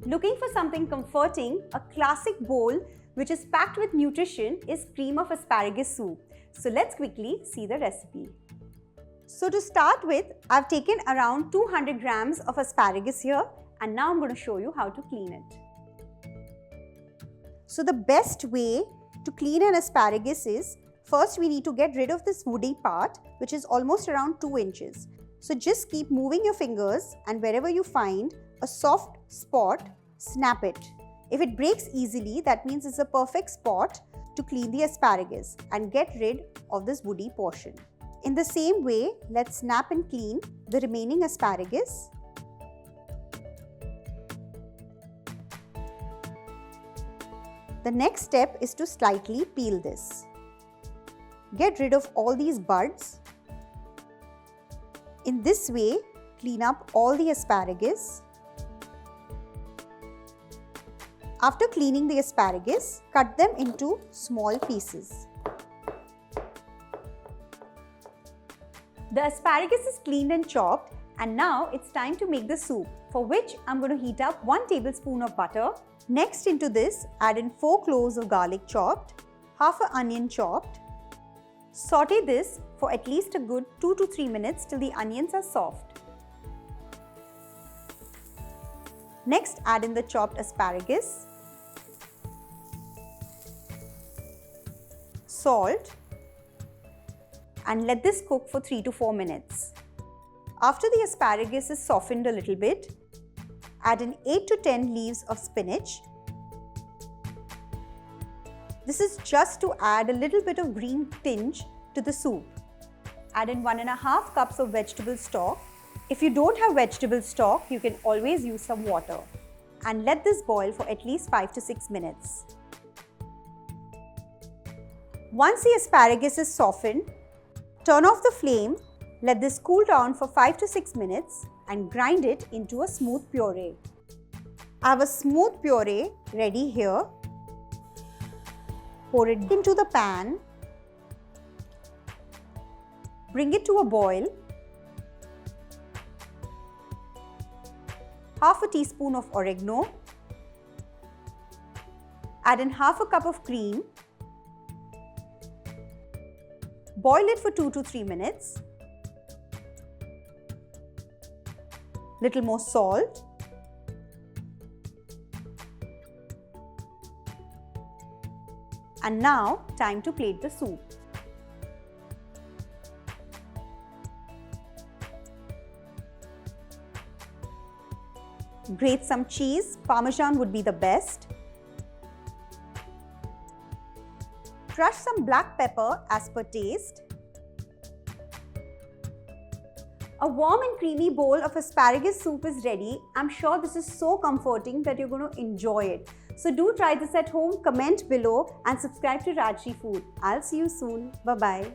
Looking for something comforting, a classic bowl which is packed with nutrition is cream of asparagus soup. So let's quickly see the recipe. So to start with, I've taken around 200 grams of asparagus here, and now I'm going to show you how to clean it. So the best way to clean an asparagus is, first we need to get rid of this woody part, which is almost around 2 inches. So just keep moving your fingers, and wherever you find a soft spot, snap it. If it breaks easily, that means it's a perfect spot to clean the asparagus and get rid of this woody portion. In the same way, let's snap and clean the remaining asparagus. The next step is to slightly peel this. Get rid of all these buds. In this way, clean up all the asparagus. After cleaning the asparagus, cut them into small pieces. The asparagus is cleaned and chopped, and now it's time to make the soup, for which I'm going to heat up 1 tablespoon of butter. Next, into this, add in 4 cloves of garlic chopped, half an onion chopped. Saute this for at least a good 2 to 3 minutes till the onions are soft. Next, add in the chopped asparagus, salt, and let this cook for 3 to 4 minutes. After the asparagus is softened a little bit, add in 8 to 10 leaves of spinach. This is just to add a little bit of green tinge to the soup. Add in 1.5 cups of vegetable stock. If you don't have vegetable stock, you can always use some water. And let this boil for at least 5 to 6 minutes. Once the asparagus is softened, turn off the flame, let this cool down for 5 to 6 minutes and grind it into a smooth puree. I have a smooth puree ready here. Pour it into the pan. Bring it to a boil. Half a teaspoon of oregano. Add in half a cup of cream. Boil it for 2 to 3 minutes. Little more salt. And now, time to plate the soup. Grate some cheese, Parmesan would be the best. Crush some black pepper as per taste. A warm and creamy bowl of asparagus soup is ready. I'm sure this is so comforting that you're going to enjoy it. So do try this at home, comment below and subscribe to Rajshri Food. I'll see you soon. Bye-bye.